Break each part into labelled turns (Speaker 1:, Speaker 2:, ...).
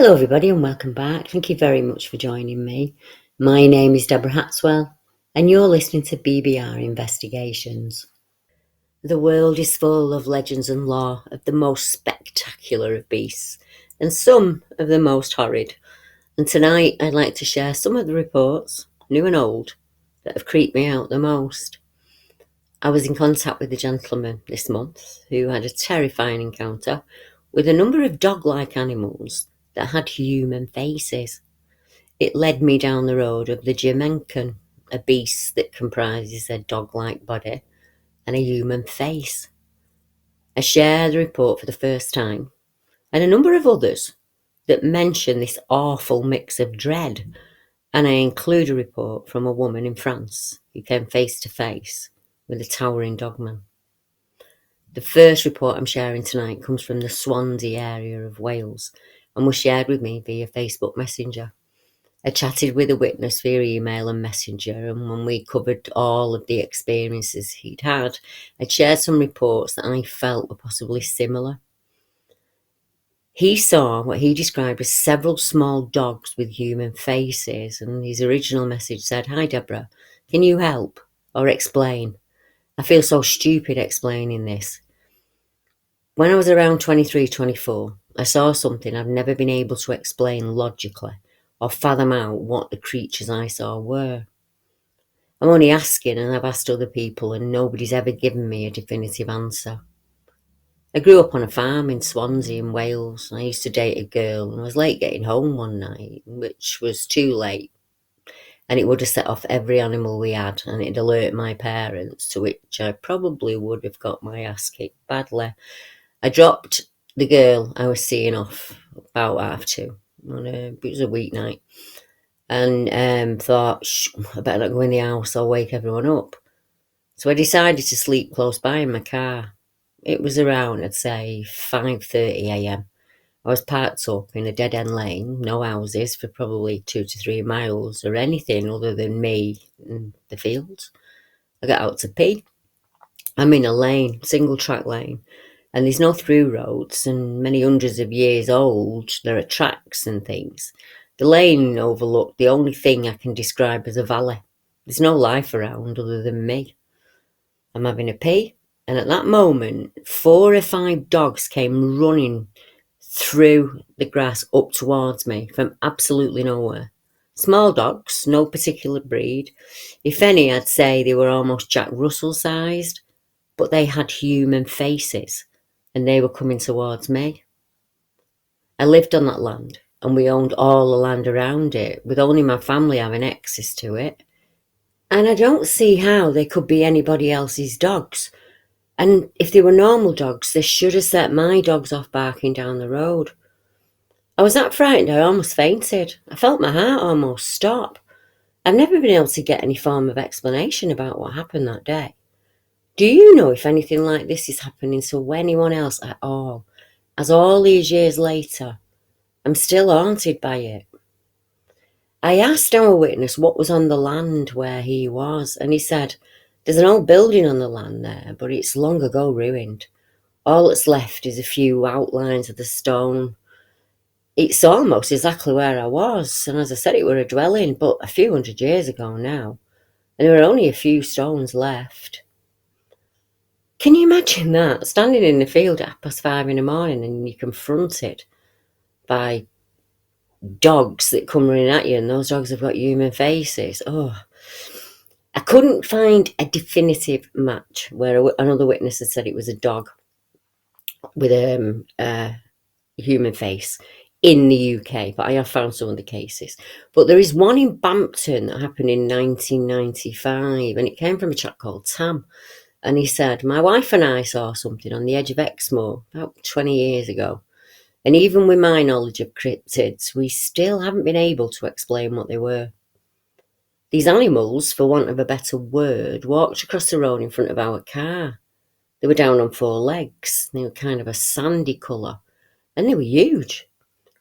Speaker 1: Hello everybody and welcome back. Thank you very much for joining me. My name is Deborah Hatswell and you're listening to BBR Investigations. The world is full of legends and lore of the most spectacular of beasts and some of the most horrid. And tonight I'd like to share some of the reports, new and old, that have creeped me out the most. I was in contact with a gentleman this month who had a terrifying encounter with a number of dog-like animals that had human faces. It led me down the road of the Jinmenken, a beast that comprises a dog-like body and a human face. I share the report for the first time, and a number of others that mention this awful mix of dread, and I include a report from a woman in France who came face to face with a towering dogman. The first report I'm sharing tonight comes from the Swansea area of Wales and was shared with me via Facebook Messenger. I chatted with a witness via email and messenger, and when we covered all of the experiences he'd had, I shared some reports that I felt were possibly similar. He saw what he described as several small dogs with human faces, and his original message said, "Hi Deborah, can you help or explain? I feel so stupid explaining this. When I was around 23, 24, I saw something I've never been able to explain logically or fathom out what the creatures I saw were. I'm only asking, and I've asked other people, and nobody's ever given me a definitive answer. I grew up on a farm in Swansea in Wales. I used to date a girl and I was late getting home one night, which was too late, and it would have set off every animal we had, and it'd alert my parents, to which I probably would have got my ass kicked badly. I dropped the girl I was seeing off about 2:30. It was a weeknight. And thought, I better not go in the house, I'll wake everyone up. So I decided to sleep close by in my car. It was around, I'd say, 5:30 a.m. I was parked up in a dead-end lane, no houses for probably 2 to 3 miles or anything other than me and the fields. I got out to pee. I'm in a lane, single-track lane, and there's no through roads, and many hundreds of years old, there are tracks and things. The lane overlooked the only thing I can describe as a valley. There's no life around other than me. I'm having a pee, and at that moment, 4 or 5 dogs came running through the grass up towards me from absolutely nowhere. Small dogs, no particular breed. If any, I'd say they were almost Jack Russell sized, but they had human faces, and they were coming towards me. I lived on that land, and we owned all the land around it, with only my family having access to it. And I don't see how they could be anybody else's dogs. And if they were normal dogs, they should have set my dogs off barking down the road. I was that frightened I almost fainted. I felt my heart almost stop. I've never been able to get any form of explanation about what happened that day. Do you know if anything like this is happening to anyone else at all? As all these years later, I'm still haunted by it. I asked our witness what was on the land where he was, and he said, "There's an old building on the land there, but it's long ago ruined. All that's left is a few outlines of the stone. It's almost exactly where I was, and as I said, it were a dwelling, but a few hundred years ago now, and there were only a few stones left." Can you imagine that? Standing in the field at 5:30 in the morning and you're confronted by dogs that come running at you, and those dogs have got human faces. Oh, I couldn't find a definitive match where another witness had said it was a dog with a human face in the UK, but I have found some of the cases. But there is one in Bampton that happened in 1995, and it came from a chap called Tam. And he said, "My wife and I saw something on the edge of Exmoor about 20 years ago. And even with my knowledge of cryptids, we still haven't been able to explain what they were. These animals, for want of a better word, walked across the road in front of our car. They were down on 4 legs. They were kind of a sandy colour. And they were huge.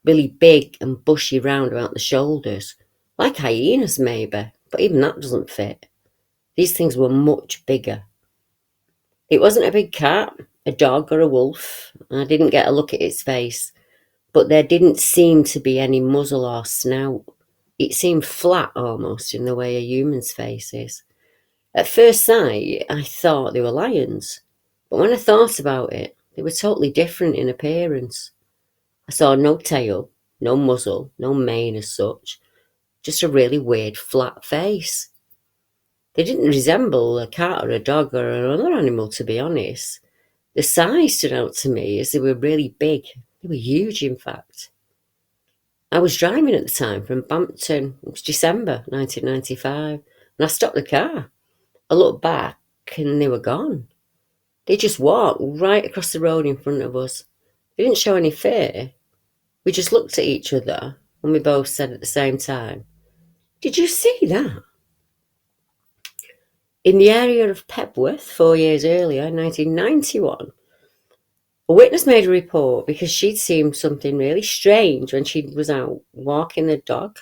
Speaker 1: Really big and bushy round about the shoulders. Like hyenas maybe, but even that doesn't fit. These things were much bigger. It wasn't a big cat, a dog or a wolf. I didn't get a look at its face, but there didn't seem to be any muzzle or snout. It seemed flat almost in the way a human's face is. At first sight, I thought they were lions, but when I thought about it, they were totally different in appearance. I saw no tail, no muzzle, no mane as such, just a really weird flat face. They didn't resemble a cat or a dog or another animal, to be honest. The size stood out to me as they were really big. They were huge, in fact. I was driving at the time from Bampton. It was December 1995, and I stopped the car. I looked back, and they were gone. They just walked right across the road in front of us. They didn't show any fear. We just looked at each other, and we both said at the same time, "Did you see that?" In the area of Pebworth, 4 years earlier, 1991, a witness made a report because she'd seen something really strange when she was out walking the dog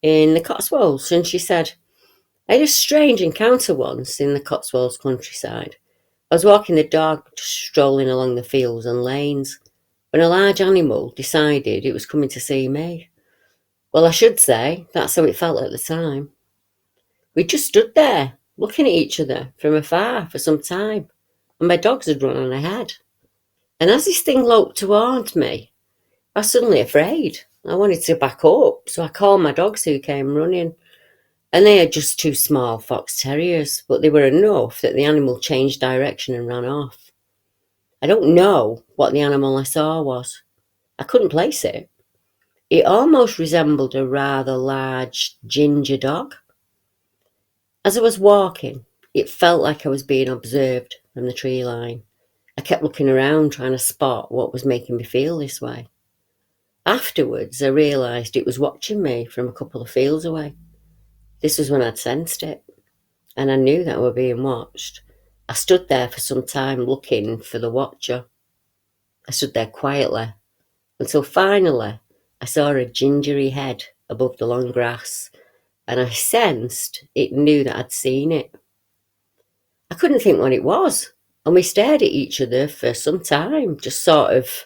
Speaker 1: in the Cotswolds, and she said, "I had a strange encounter once in the Cotswolds countryside. I was walking the dog, just strolling along the fields and lanes, when a large animal decided it was coming to see me. Well, I should say, that's how it felt at the time. We just stood there, looking at each other from afar for some time, and my dogs had run on ahead. And as this thing loped towards me, I was suddenly afraid. I wanted to back up, so I called my dogs who came running. And they are just two small fox terriers, but they were enough that the animal changed direction and ran off. I don't know what the animal I saw was. I couldn't place it. It almost resembled a rather large ginger dog. As I was walking, it felt like I was being observed from the tree line. I kept looking around trying to spot what was making me feel this way. Afterwards, I realised it was watching me from a couple of fields away. This was when I'd sensed it, and I knew that we were being watched. I stood there for some time looking for the watcher. I stood there quietly until finally I saw a gingery head above the long grass, and I sensed it knew that I'd seen it. I couldn't think what it was, and we stared at each other for some time, just sort of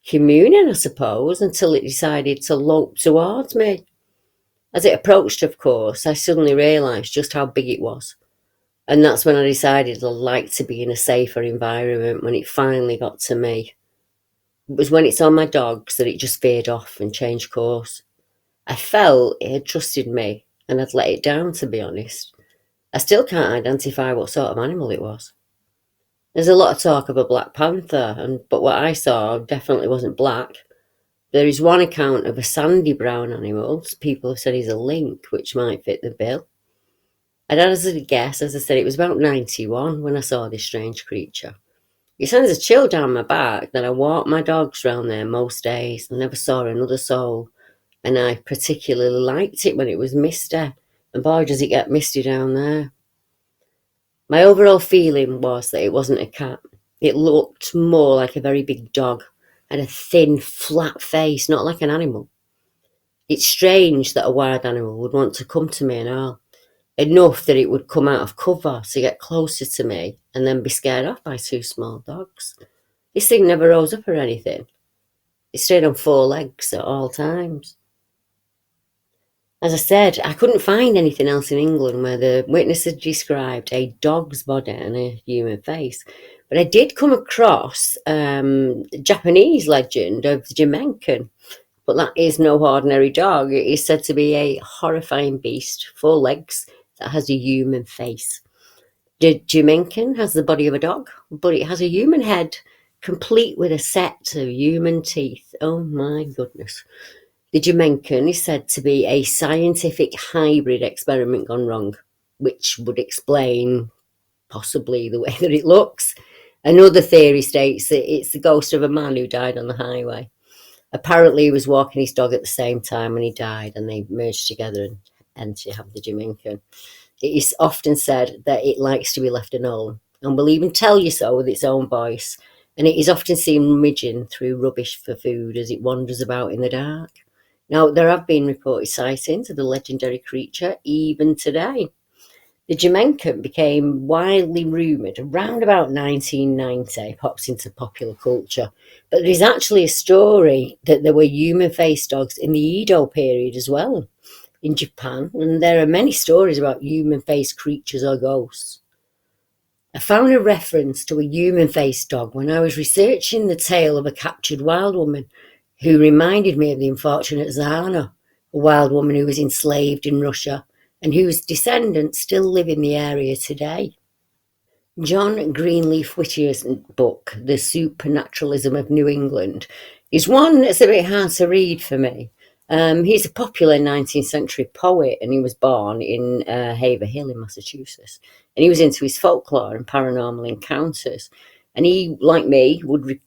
Speaker 1: communing, I suppose, until it decided to lope towards me. As it approached, of course, I suddenly realised just how big it was. And that's when I decided I'd like to be in a safer environment when it finally got to me. It was when it saw my dogs that it just veered off and changed course. I felt it had trusted me and I'd let it down, to be honest. I still can't identify what sort of animal it was. There's a lot of talk of a black panther, but what I saw definitely wasn't black. There is one account of a sandy brown animal. People have said he's a lynx, which might fit the bill. I'd hazard a guess, as I said, it was about 91 when I saw this strange creature. It sends a chill down my back that I walk my dogs round there most days and never saw another soul. And I particularly liked it when it was misty, and boy does it get misty down there. My overall feeling was that it wasn't a cat. It looked more like a very big dog, and a thin, flat face, not like an animal. It's strange that a wild animal would want to come to me and all. Enough that it would come out of cover to get closer to me and then be scared off by two small dogs. This thing never rose up or anything. It stayed on four legs at all times. As I said, I couldn't find anything else in England where the witness had described a dog's body and a human face. But I did come across a Japanese legend of the Jinmenken. But that is no ordinary dog. It is said to be a horrifying beast, 4 legs, that has a human face. The Jinmenken has the body of a dog, but it has a human head, complete with a set of human teeth. Oh my goodness. The Jinmenken is said to be a scientific hybrid experiment gone wrong, which would explain possibly the way that it looks. Another theory states that it's the ghost of a man who died on the highway. Apparently, he was walking his dog at the same time when he died, and they merged together, and hence you have the Jinmenken. It is often said that it likes to be left alone, and will even tell you so with its own voice, and it is often seen rummaging through rubbish for food as it wanders about in the dark. Now, there have been reported sightings of the legendary creature even today. The Jinmenken became widely rumoured around about 1990, pops into popular culture. But there is actually a story that there were human-faced dogs in the Edo period as well in Japan, and there are many stories about human-faced creatures or ghosts. I found a reference to a human-faced dog when I was researching the tale of a captured wild woman who reminded me of the unfortunate Zana, a wild woman who was enslaved in Russia and whose descendants still live in the area today. John Greenleaf Whittier's book, The Supernaturalism of New England, is one that's a bit hard to read for me. He's a popular 19th century poet, and he was born in Haverhill in Massachusetts. And he was into his folklore and paranormal encounters. And he, like me, would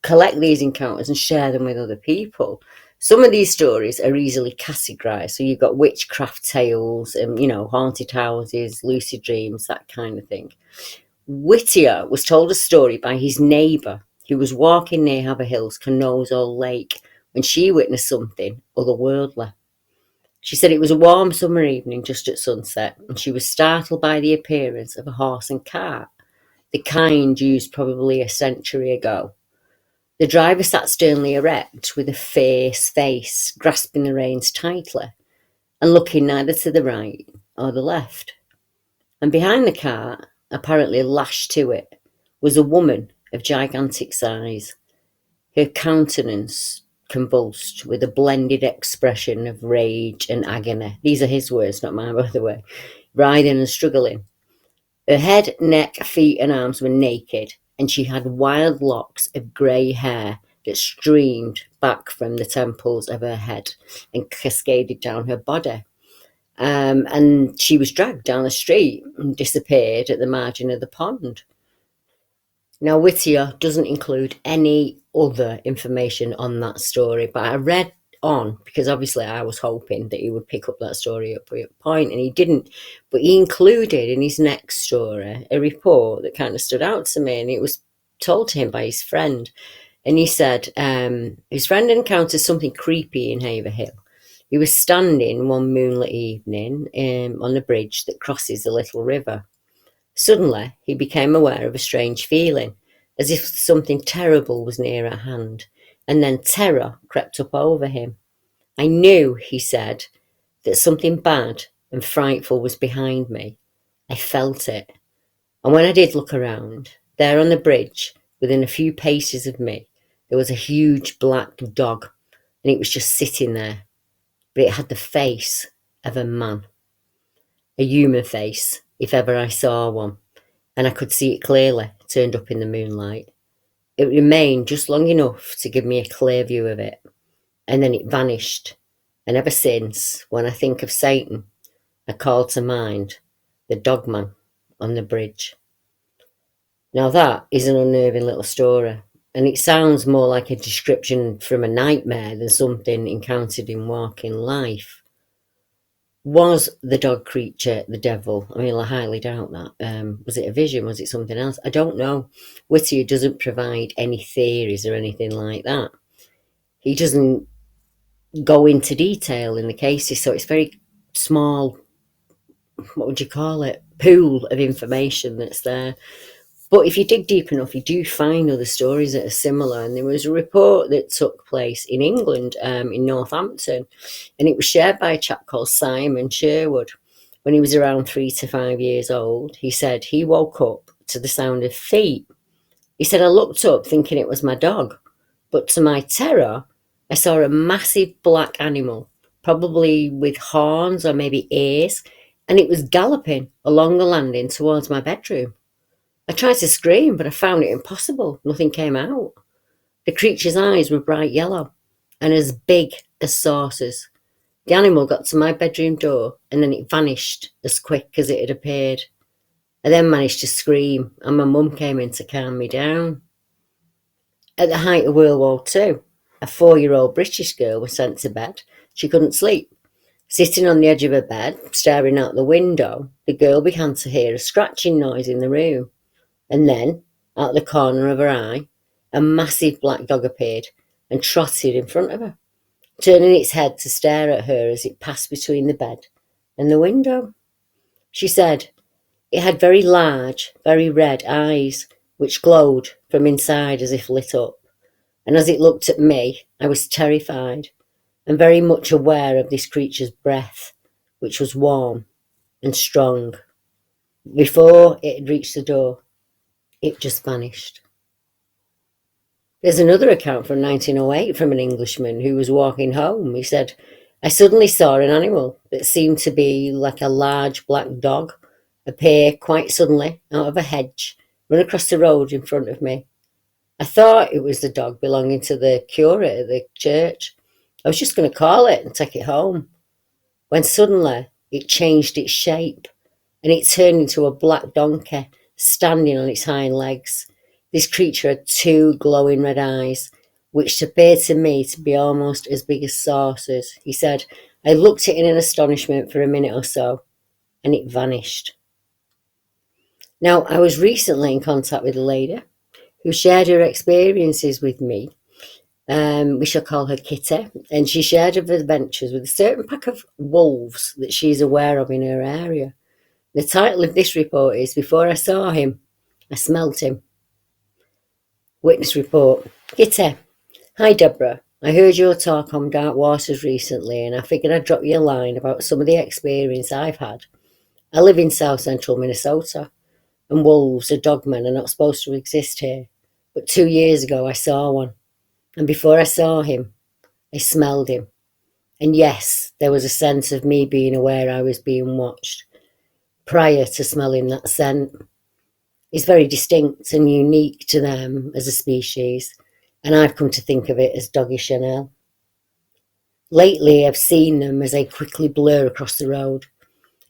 Speaker 1: collect these encounters and share them with other people. Some of these stories are easily categorized. So you've got witchcraft tales and, haunted houses, lucid dreams, that kind of thing. Whittier was told a story by his neighbour who was walking near Haverhill's Canozel Lake when she witnessed something otherworldly. She said it was a warm summer evening just at sunset, and she was startled by the appearance of a horse and cart, the kind used probably a century ago. The driver sat sternly erect with a fierce face, grasping the reins tightly and looking neither to the right or the left. And behind the cart, apparently lashed to it, was a woman of gigantic size, her countenance convulsed with a blended expression of rage and agony. These are his words, not mine, by the way. Writhing and struggling. Her head, neck, feet and arms were naked, and she had wild locks of grey hair that streamed back from the temples of her head and cascaded down her body. And she was dragged down the street and disappeared at the margin of the pond. Now, Whittier doesn't include any other information on that story, but I read on because obviously I was hoping that he would pick up that story up at a point, and he didn't. But he included in his next story a report that kind of stood out to me, and it was told to him by his friend. And he said his friend encountered something creepy in Haverhill. He was standing one moonlit evening on a bridge that crosses the little river. Suddenly, he became aware of a strange feeling, as if something terrible was near at hand, and then terror crept up over him. I knew, he said, that something bad and frightful was behind me. I felt it. And when I did look around, there on the bridge, within a few paces of me, there was a huge black dog, and it was just sitting there. But it had the face of a man, a human face, if ever I saw one, and I could see it clearly, turned up in the moonlight. It remained just long enough to give me a clear view of it, and then it vanished. And ever since, when I think of Satan, I call to mind the dogman on the bridge. Now that is an unnerving little story, and it sounds more like a description from a nightmare than something encountered in walking life. Was the dog creature the devil? I mean, I highly doubt that. Was it a vision? Was it something else? I don't know. Whittier doesn't provide any theories or anything like that. He doesn't go into detail in the cases, so it's very small, what would you call it, pool of information that's there. But if you dig deep enough, you do find other stories that are similar. And there was a report that took place in England, in Northampton, and it was shared by a chap called Simon Sherwood. When he was around 3 to 5 years old, he said he woke up to the sound of feet. He said, I looked up thinking it was my dog, but to my terror, I saw a massive black animal, probably with horns or maybe ears, and it was galloping along the landing towards my bedroom. I tried to scream, but I found it impossible. Nothing came out. The creature's eyes were bright yellow and as big as saucers. The animal got to my bedroom door and then it vanished as quick as it had appeared. I then managed to scream and my mum came in to calm me down. At the height of World War II, a 4-year-old British girl was sent to bed. She couldn't sleep. Sitting on the edge of her bed, staring out the window, the girl began to hear a scratching noise in the room. And then, out the corner of her eye, a massive black dog appeared and trotted in front of her, turning its head to stare at her as it passed between the bed and the window. She said, It had very large, very red eyes, which glowed from inside as if lit up. And as it looked at me, I was terrified and very much aware of this creature's breath, which was warm and strong. Before it had reached the door, it just vanished. There's another account from 1908 from an Englishman who was walking home. He said, I suddenly saw an animal that seemed to be like a large black dog appear quite suddenly out of a hedge, run across the road in front of me. I thought it was the dog belonging to the curate at the church. I was just going to call it and take it home, when suddenly it changed its shape and it turned into a black donkey standing on its hind legs. This creature had two glowing red eyes, which appeared to me to be almost as big as saucers. He said, I looked at it in astonishment for a minute or so, and it vanished. Now, I was recently in contact with a lady who shared her experiences with me. We shall call her Kitty, and she shared her adventures with a certain pack of wolves that she's aware of in her area. The title of this report is Before I Saw Him, I Smelt Him. Witness report. Kitty. Hi Deborah. I heard your talk on dark waters recently and I figured I'd drop you a line about some of the experience I've had. I live in south central Minnesota and wolves or dogmen are not supposed to exist here. But 2 years ago I saw one. And before I saw him, I smelled him. And yes, there was a sense of me being aware I was being watched prior to smelling that scent. It's very distinct and unique to them as a species, and I've come to think of it as doggy Chanel. Lately, I've seen them as they quickly blur across the road.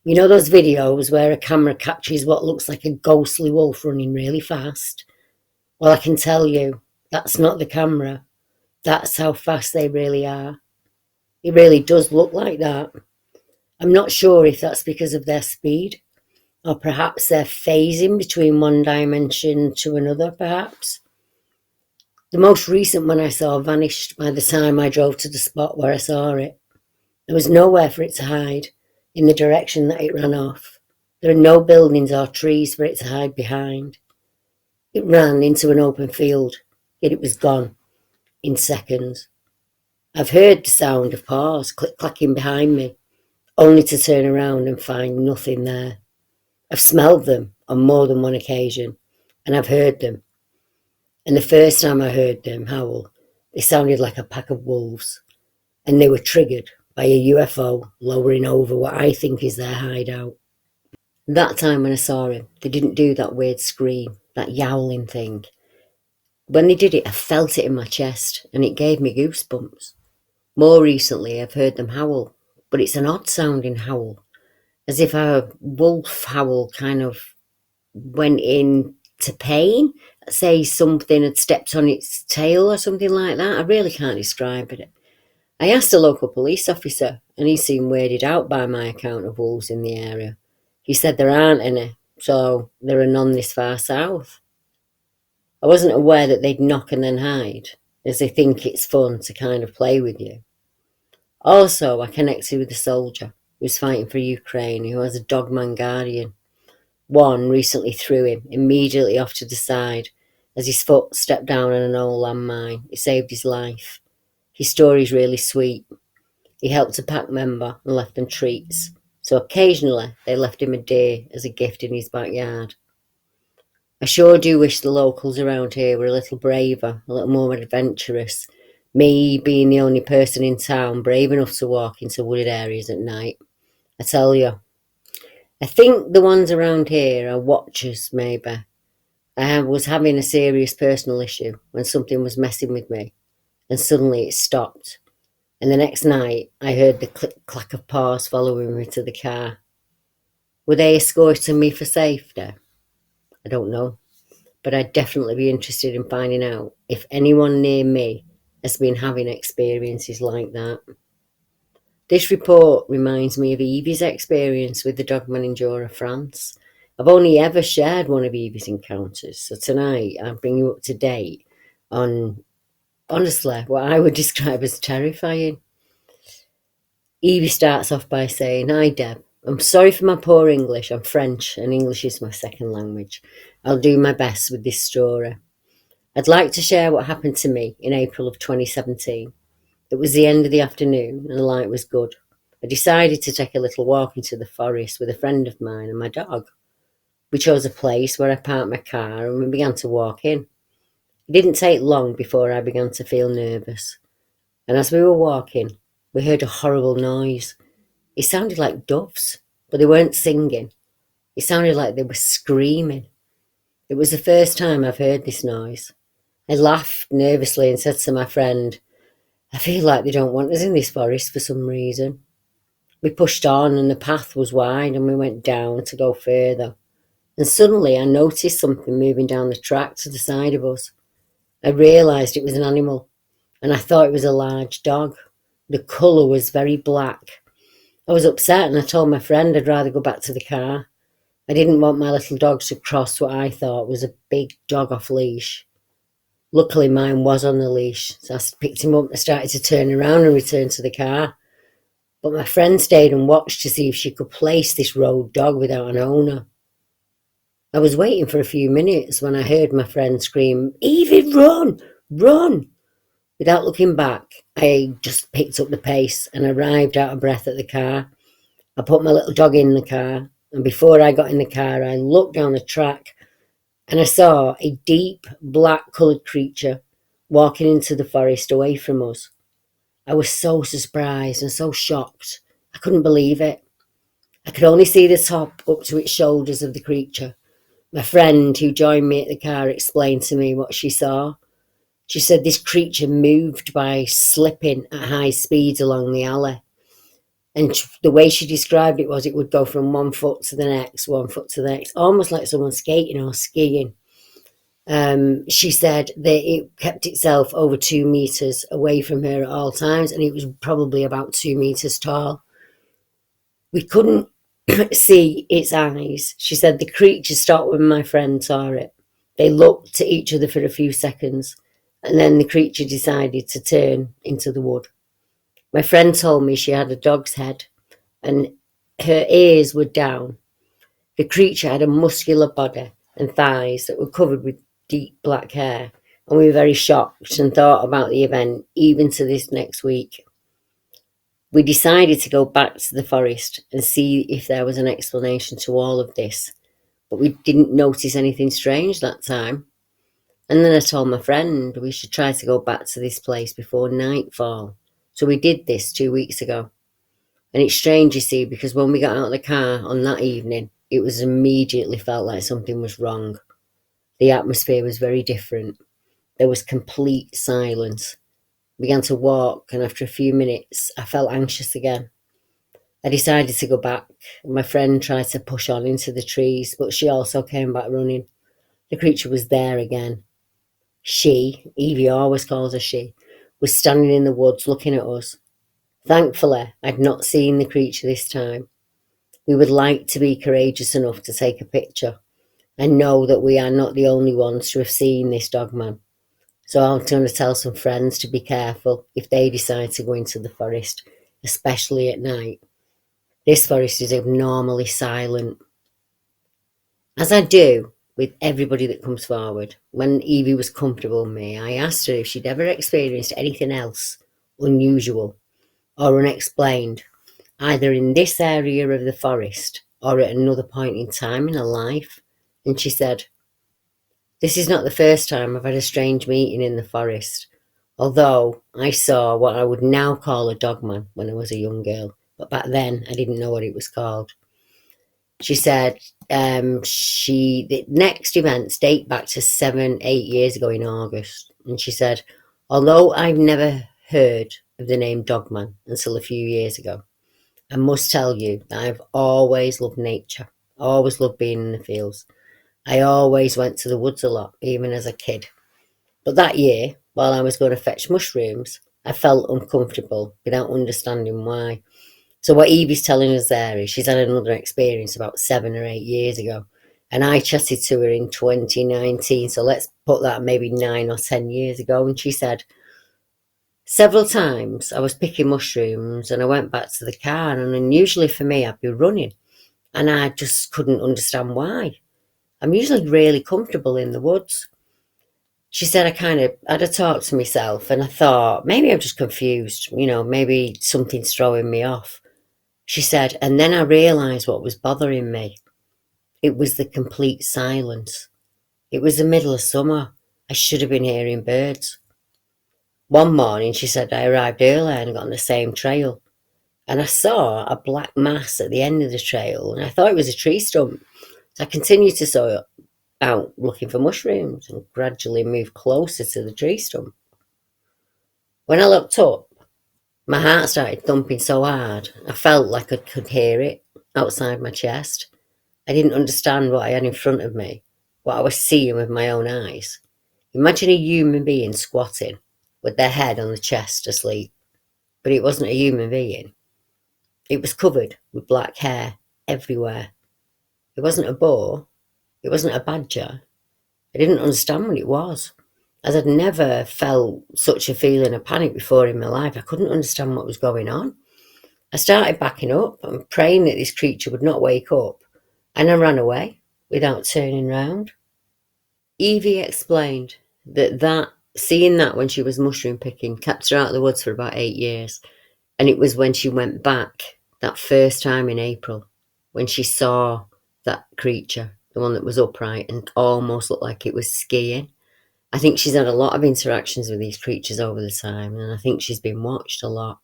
Speaker 1: You know those videos where a camera catches what looks like a ghostly wolf running really fast? Well, I can tell you, that's not the camera. That's how fast they really are. It really does look like that. I'm not sure if that's because of their speed, or perhaps they're phasing between one dimension to another, perhaps. The most recent one I saw vanished by the time I drove to the spot where I saw it. There was nowhere for it to hide in the direction that it ran off. There are no buildings or trees for it to hide behind. It ran into an open field, yet it was gone in seconds. I've heard the sound of paws click-clacking behind me, only to turn around and find nothing there. I've smelled them on more than one occasion, and I've heard them. And the first time I heard them howl, they sounded like a pack of wolves, and they were triggered by a UFO lowering over what I think is their hideout. That time when I saw him, they didn't do that weird scream, that yowling thing. When they did it, I felt it in my chest, and it gave me goosebumps. More recently, I've heard them howl, but it's an odd-sounding howl, as if a wolf howl kind of went into pain. Say something had stepped on its tail or something like that. I really can't describe it. I asked a local police officer, and he seemed weirded out by my account of wolves in the area. He said there aren't any, so there are none this far south. I wasn't aware that they'd knock and then hide, as they think it's fun to kind of play with you. Also, I connected with a soldier who's fighting for Ukraine, who has a dogman guardian. One recently threw him immediately off to the side as his foot stepped down on an old landmine. It saved his life. His story's really sweet. He helped a pack member and left them treats, so occasionally they left him a deer as a gift in his backyard. I sure do wish the locals around here were a little braver, a little more adventurous. Me being the only person in town brave enough to walk into wooded areas at night. I tell you, I think the ones around here are watchers, maybe. I was having a serious personal issue when something was messing with me, and suddenly it stopped. And the next night, I heard the click-clack of paws following me to the car. Were they escorting me for safety? I don't know, but I'd definitely be interested in finding out if anyone near me has been having experiences like that. This report reminds me of Evie's experience with the dogman in Jura, France. I've only ever shared one of Evie's encounters, so tonight I'll bring you up to date on, honestly, what I would describe as terrifying. Evie starts off by saying, Hi Deb, I'm sorry for my poor English. I'm French and English is my second language. I'll do my best with this story. I'd like to share what happened to me in April of 2017. It was the end of the afternoon and the light was good. I decided to take a little walk into the forest with a friend of mine and my dog. We chose a place where I parked my car and we began to walk in. It didn't take long before I began to feel nervous. And as we were walking, we heard a horrible noise. It sounded like doves, but they weren't singing. It sounded like they were screaming. It was the first time I've heard this noise. I laughed nervously and said to my friend, I feel like they don't want us in this forest for some reason. We pushed on and the path was wide and we went down to go further. And suddenly I noticed something moving down the track to the side of us. I realised it was an animal and I thought it was a large dog. The colour was very black. I was upset and I told my friend I'd rather go back to the car. I didn't want my little dog to cross what I thought was a big dog off leash. Luckily mine was on the leash, so I picked him up and started to turn around and return to the car. But my friend stayed and watched to see if she could place this road dog without an owner. I was waiting for a few minutes when I heard my friend scream, Evie, run, run. Without looking back, I just picked up the pace and arrived out of breath at the car. I put my little dog in the car, and before I got in the car, I looked down the track and I saw a deep black coloured creature walking into the forest away from us. I was so surprised and so shocked. I couldn't believe it. I could only see the top up to its shoulders of the creature. My friend who joined me at the car explained to me what she saw. She said this creature moved by slipping at high speeds along the alley. And the way she described it was it would go from one foot to the next, one foot to the next, almost like someone skating or skiing. She said that it kept itself over 2 meters away from her at all times, and it was probably about 2 meters tall. We couldn't see its eyes. She said the creature stopped when my friend saw it. They looked at each other for a few seconds, and then the creature decided to turn into the wood. My friend told me she had a dog's head, and her ears were down. The creature had a muscular body and thighs that were covered with deep black hair, and we were very shocked and thought about the event even to this next week. We decided to go back to the forest and see if there was an explanation to all of this, but we didn't notice anything strange that time. And then I told my friend we should try to go back to this place before nightfall. So we did this 2 weeks ago. And it's strange, you see, because when we got out of the car on that evening, it was immediately felt like something was wrong. The atmosphere was very different. There was complete silence. I began to walk, and after a few minutes, I felt anxious again. I decided to go back. My friend tried to push on into the trees, but she also came back running. The creature was there again. She, Evie always calls her she, was standing in the woods looking at us. Thankfully, I'd not seen the creature this time. We would like to be courageous enough to take a picture and know that we are not the only ones to have seen this dogman. So I'm going to tell some friends to be careful if they decide to go into the forest, especially at night. This forest is abnormally silent. As I do with everybody that comes forward, when Evie was comfortable with me, I asked her if she'd ever experienced anything else unusual or unexplained, either in this area of the forest or at another point in time in her life. And she said, this is not the first time I've had a strange meeting in the forest, although I saw what I would now call a dogman when I was a young girl, but back then I didn't know what it was called. She said the next events date back to 7-8 years ago in August. And she said, although I've never heard of the name dogman until a few years ago, I must tell you that I've always loved nature, always loved being in the fields. I always went to the woods a lot, even as a kid. But that year, while I was going to fetch mushrooms, I felt uncomfortable without understanding why. So what Evie's telling us there is she's had another experience about 7 or 8 years ago. And I chatted to her in 2019, so let's put that maybe 9 or 10 years ago. And she said, Several times I was picking mushrooms and I went back to the car, and unusually for me, I'd be running, and I just couldn't understand why. I'm usually really comfortable in the woods. She said I had a talk to myself, and I thought maybe I'm just confused, maybe something's throwing me off. She said, and then I realised what was bothering me. It was the complete silence. It was the middle of summer. I should have been hearing birds. One morning, she said, I arrived early and got on the same trail, and I saw a black mass at the end of the trail, and I thought it was a tree stump. So I continued to saw out looking for mushrooms and gradually moved closer to the tree stump. When I looked up, my heart started thumping so hard, I felt like I could hear it outside my chest. I didn't understand what I had in front of me, what I was seeing with my own eyes. Imagine a human being squatting with their head on the chest asleep, but it wasn't a human being. It was covered with black hair everywhere. It wasn't a boar. It wasn't a badger. I didn't understand what it was, as I'd never felt such a feeling of panic before in my life. I couldn't understand what was going on. I started backing up and praying that this creature would not wake up, and I ran away without turning round. Evie explained that seeing that when she was mushroom picking kept her out of the woods for about 8 years, and it was when she went back that first time in April when she saw that creature, the one that was upright and almost looked like it was skiing. I think she's had a lot of interactions with these creatures over the time, and I think she's been watched a lot.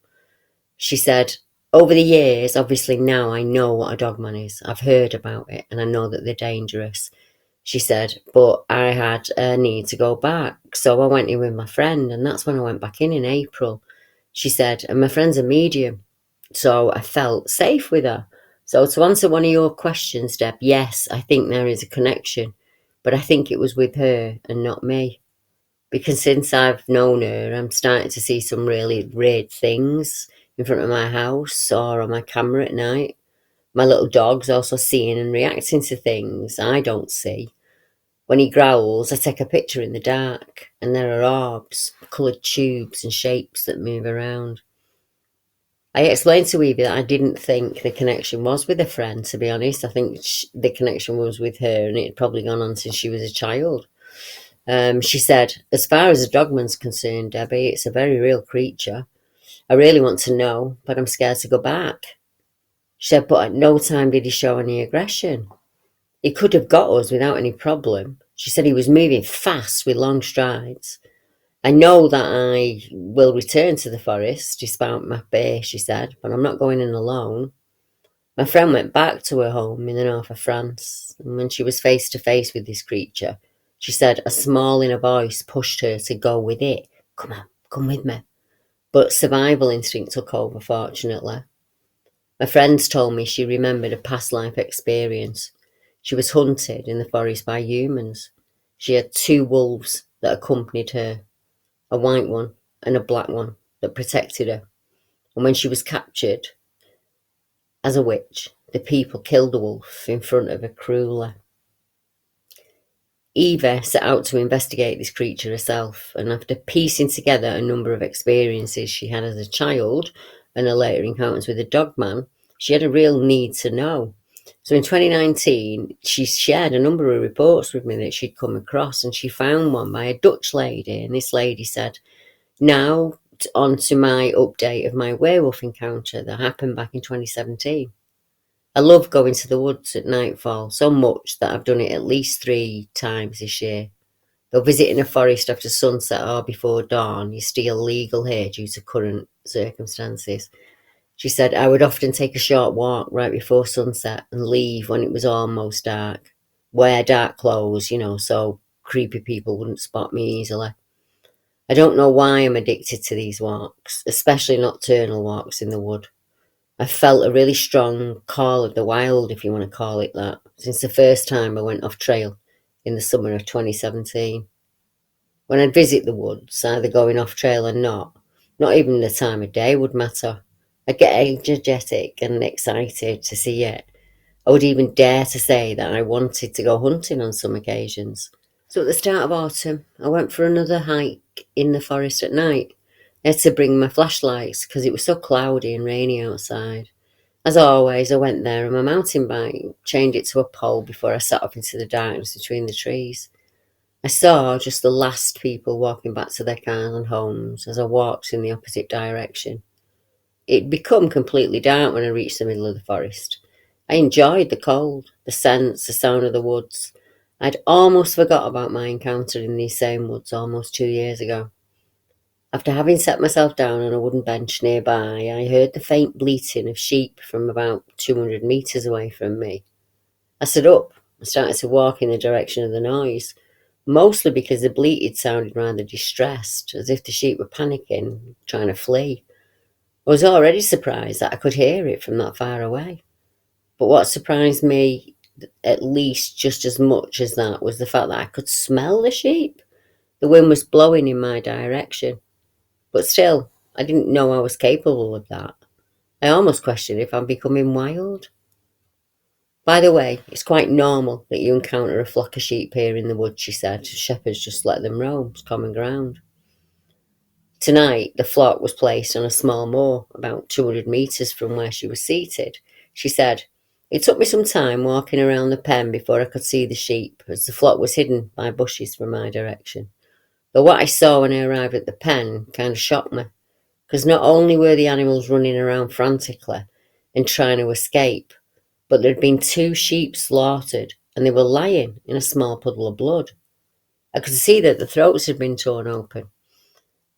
Speaker 1: She said, over the years, obviously now I know what a dogman is. I've heard about it and I know that they're dangerous. She said, but I had a need to go back. So I went in with my friend, and that's when I went back in April. She said, and my friend's a medium, so I felt safe with her. So to answer one of your questions, Deb, yes, I think there is a connection, but I think it was with her and not me. Because since I've known her, I'm starting to see some really weird things in front of my house or on my camera at night. My little dog's also seeing and reacting to things I don't see. When he growls, I take a picture in the dark, and there are orbs, coloured tubes and shapes that move around. I explained to Evie that I didn't think the connection was with a friend, to be honest. I think the connection was with her, and it had probably gone on since she was a child. She said, as far as the dogman's concerned, Debbie, it's a very real creature. I really want to know, but I'm scared to go back. She said, but at no time did he show any aggression. He could have got us without any problem. She said he was moving fast with long strides. I know that I will return to the forest despite my fear, she said, but I'm not going in alone. My friend went back to her home in the north of France, and when she was face to face with this creature, she said a small inner voice pushed her to go with it. Come on, come with me. But survival instinct took over, fortunately. My friends told me she remembered a past life experience. She was hunted in the forest by humans. She had 2 wolves that accompanied her, a white one and a black one that protected her. And when she was captured as a witch, the people killed the wolf in front of her cruelly. Eva set out to investigate this creature herself, and after piecing together a number of experiences she had as a child and her later encounters with the dogman, she had a real need to know. So in 2019, she shared a number of reports with me that she'd come across, and she found one by a Dutch lady, and this lady said, now on to my update of my werewolf encounter that happened back in 2017. I love going to the woods at nightfall so much that I've done it at least 3 times this year. Though visiting a forest after sunset or before dawn is still legal here due to current circumstances. She said I would often take a short walk right before sunset and leave when it was almost dark. Wear dark clothes, so creepy people wouldn't spot me easily. I don't know why I'm addicted to these walks, especially nocturnal walks in the wood. I felt a really strong call of the wild, if you want to call it that, since the first time I went off trail in the summer of 2017. When I'd visit the woods, either going off trail or not even the time of day would matter. I'd get energetic and excited to see it. I would even dare to say that I wanted to go hunting on some occasions. So at the start of autumn, I went for another hike in the forest at night. I had to bring my flashlights because it was so cloudy and rainy outside. As always, I went there on my mountain bike, chained it to a pole before I sat off into the darkness between the trees. I saw just the last people walking back to their cars and homes as I walked in the opposite direction. It'd become completely dark when I reached the middle of the forest. I enjoyed the cold, the scents, the sound of the woods. I'd almost forgot about my encounter in these same woods almost 2 years ago. After having set myself down on a wooden bench nearby, I heard the faint bleating of sheep from about 200 metres away from me. I stood up and started to walk in the direction of the noise, mostly because the bleating sounded rather distressed, as if the sheep were panicking, trying to flee. I was already surprised that I could hear it from that far away. But what surprised me at least just as much as that was the fact that I could smell the sheep. The wind was blowing in my direction. But still, I didn't know I was capable of that. I almost questioned if I'm becoming wild. By the way, it's quite normal that you encounter a flock of sheep here in the woods, she said. Shepherds just let them roam. It's common ground. Tonight, the flock was placed on a small moor, about 200 metres from where she was seated. She said, "It took me some time walking around the pen before I could see the sheep, as the flock was hidden by bushes from my direction. Though what I saw when I arrived at the pen kind of shocked me, because not only were the animals running around frantically and trying to escape, but there had been 2 sheep slaughtered, and they were lying in a small puddle of blood. I could see that the throats had been torn open,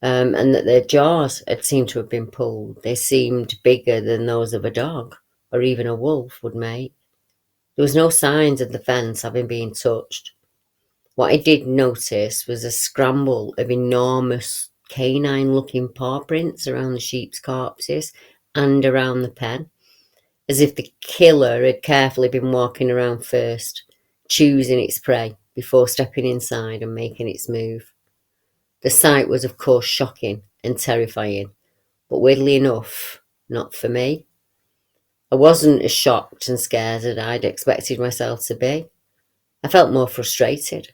Speaker 1: and that their jaws had seemed to have been pulled. They seemed bigger than those of a dog, or even a wolf would make. There was no signs of the fence having been touched. What I did notice was a scramble of enormous canine-looking paw prints around the sheep's corpses and around the pen, as if the killer had carefully been walking around first, choosing its prey before stepping inside and making its move. The sight was, of course, shocking and terrifying, but weirdly enough, not for me. I wasn't as shocked and scared as I'd expected myself to be. I felt more frustrated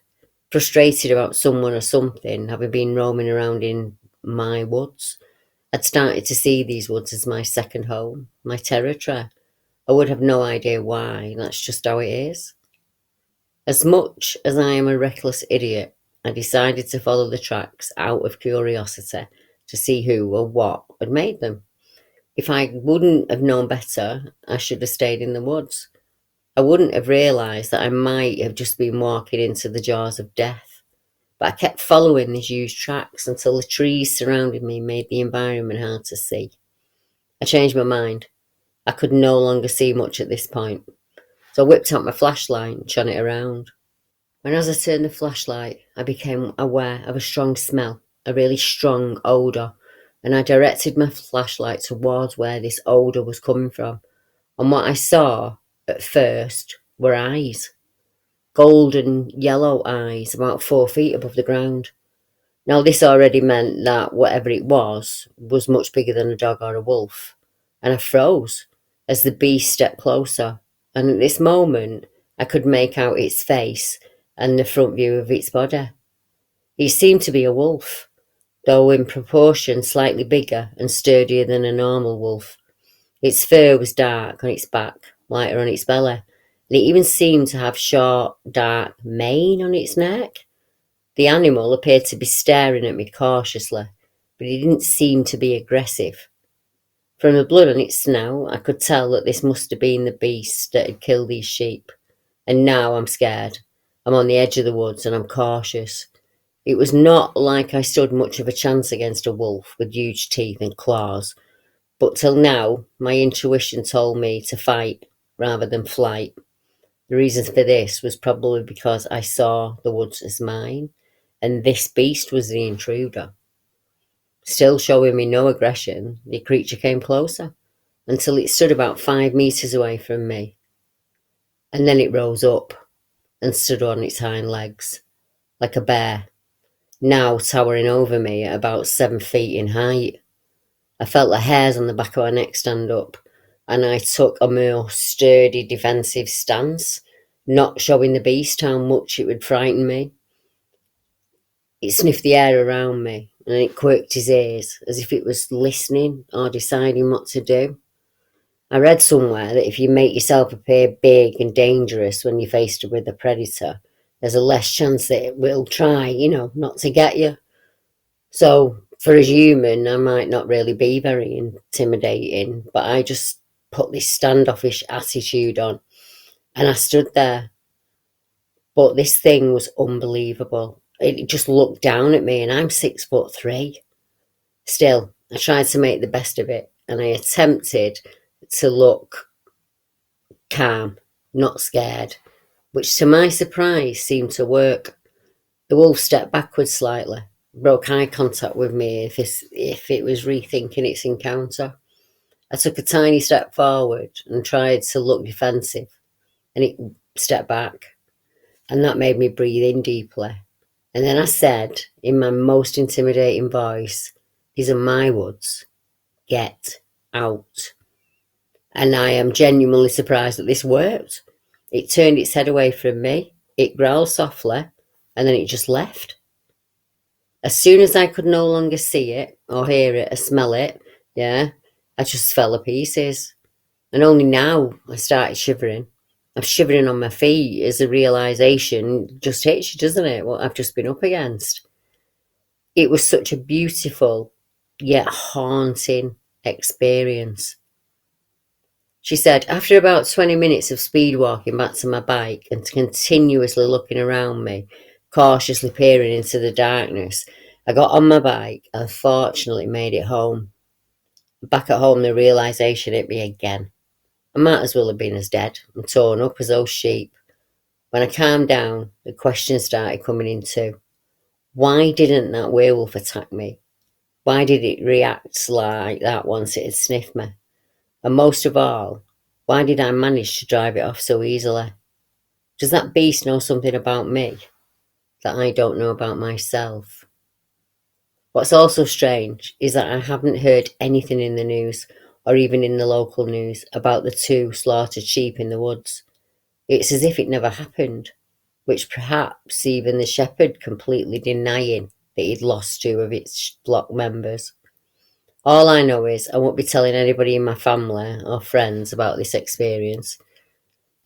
Speaker 1: about someone or something having been roaming around in my woods. I'd started to see these woods as my second home, my territory. I would have no idea why, that's just how it is. As much as I am a reckless idiot, I decided to follow the tracks out of curiosity to see who or what had made them. If I wouldn't have known better, I should have stayed in the woods. I wouldn't have realised that I might have just been walking into the jaws of death. But I kept following these huge tracks until the trees surrounding me made the environment hard to see. I changed my mind. I could no longer see much at this point. So I whipped out my flashlight and shone it around. When as I turned the flashlight, I became aware of a strong smell, a really strong odour, and I directed my flashlight towards where this odour was coming from. And what I saw at first were eyes. Golden yellow eyes, about 4 feet above the ground. Now this already meant that whatever it was much bigger than a dog or a wolf. And I froze as the beast stepped closer. And at this moment, I could make out its face and the front view of its body. It seemed to be a wolf, though in proportion slightly bigger and sturdier than a normal wolf. Its fur was dark on its back, lighter on its belly, and it even seemed to have short, dark mane on its neck. The animal appeared to be staring at me cautiously, but it didn't seem to be aggressive. From the blood on its snout, I could tell that this must have been the beast that had killed these sheep. And now I'm scared. I'm on the edge of the woods and I'm cautious. It was not like I stood much of a chance against a wolf with huge teeth and claws, but till now, my intuition told me to fight rather than flight. The reason for this was probably because I saw the woods as mine, and this beast was the intruder. Still showing me no aggression, the creature came closer, until it stood about 5 metres away from me. And then it rose up and stood on its hind legs, like a bear, now towering over me at about 7 feet in height. I felt the hairs on the back of my neck stand up, and I took a more sturdy defensive stance, not showing the beast how much it would frighten me. It sniffed the air around me and it quirked his ears as if it was listening or deciding what to do. I read somewhere that if you make yourself appear big and dangerous when you're faced with a predator, there's a less chance that it will try, not to get you. So for a human, I might not really be very intimidating, but I just put this standoffish attitude on, and I stood there. But this thing was unbelievable. It just looked down at me, and I'm 6'3". Still, I tried to make the best of it, and I attempted to look calm, not scared, which to my surprise seemed to work. The wolf stepped backwards slightly, broke eye contact with me if it was rethinking its encounter. I took a tiny step forward and tried to look defensive, and it stepped back, and that made me breathe in deeply. And then I said, in my most intimidating voice, "These are my woods. Get out." And I am genuinely surprised that this worked. It turned its head away from me, it growled softly, and then it just left. As soon as I could no longer see it, or hear it, or smell it, I just fell to pieces. And only now I started shivering. I'm shivering on my feet as the realisation just hits you, doesn't it? What I've just been up against. It was such a beautiful, yet haunting experience. She said, after about 20 minutes of speed walking back to my bike and continuously looking around me, cautiously peering into the darkness, I got on my bike and fortunately made it home. Back at home, the realisation hit me again. I might as well have been as dead and torn up as those sheep. When I calmed down, the questions started coming in too. Why didn't that werewolf attack me? Why did it react like that once it had sniffed me? And most of all, why did I manage to drive it off so easily? Does that beast know something about me that I don't know about myself? What's also strange is that I haven't heard anything in the news, or even in the local news, about the 2 slaughtered sheep in the woods. It's as if it never happened, which perhaps even the shepherd completely denying that he'd lost 2 of its flock members. All I know is I won't be telling anybody in my family or friends about this experience.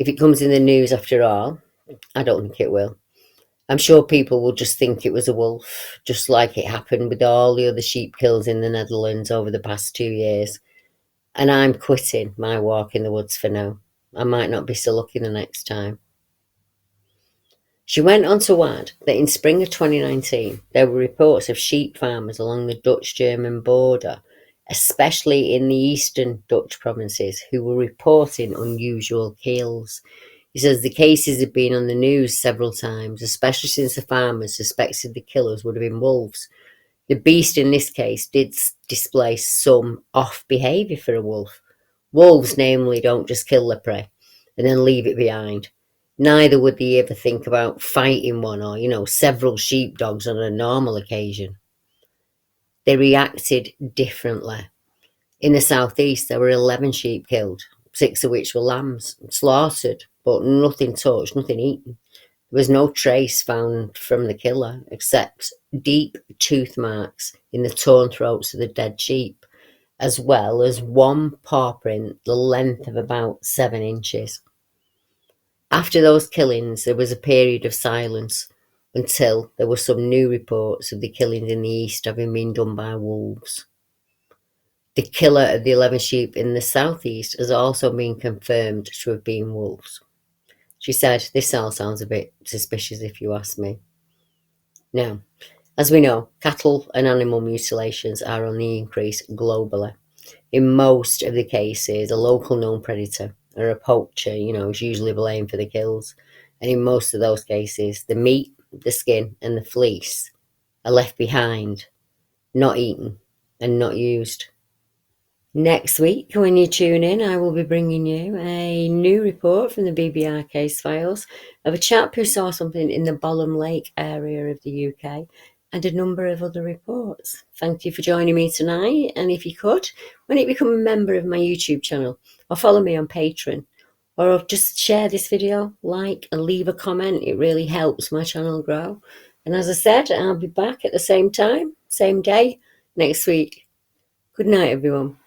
Speaker 1: If it comes in the news after all, I don't think it will. I'm sure people will just think it was a wolf, just like it happened with all the other sheep kills in the Netherlands over the past 2 years. And I'm quitting my walk in the woods for now. I might not be so lucky the next time. She went on to add that in spring of 2019, there were reports of sheep farmers along the Dutch-German border, especially in the eastern Dutch provinces, who were reporting unusual kills. He says the cases had been on the news several times, especially since the farmers suspected the killers would have been wolves. The beast in this case did display some off behaviour for a wolf. Wolves, namely, don't just kill their prey and then leave it behind. Neither would they ever think about fighting one or, several sheepdogs on a normal occasion. They reacted differently. In the southeast, there were 11 sheep killed, 6 of which were lambs, slaughtered, but nothing touched, nothing eaten. There was no trace found from the killer, except deep tooth marks in the torn throats of the dead sheep, as well as one paw print the length of about 7 inches. After those killings, there was a period of silence until there were some new reports of the killings in the east having been done by wolves. The killer of the 11 sheep in the southeast has also been confirmed to have been wolves. She said, "This all sounds a bit suspicious if you ask me." Now, as we know, cattle and animal mutilations are on the increase globally. In most of the cases, a local known predator or a poacher, is usually blamed for the kills. And in most of those cases, the meat, the skin, and the fleece are left behind, not eaten, and not used. Next week, when you tune in, I will be bringing you a new report from the BBR case files of a chap who saw something in the Bollham Lake area of the UK, and a number of other reports. Thank you for joining me tonight, and if you could, when you become a member of my YouTube channel, or follow me on Patreon, or just share this video, like, and leave a comment. It really helps my channel grow. And as I said, I'll be back at the same time, same day next week. Good night, everyone.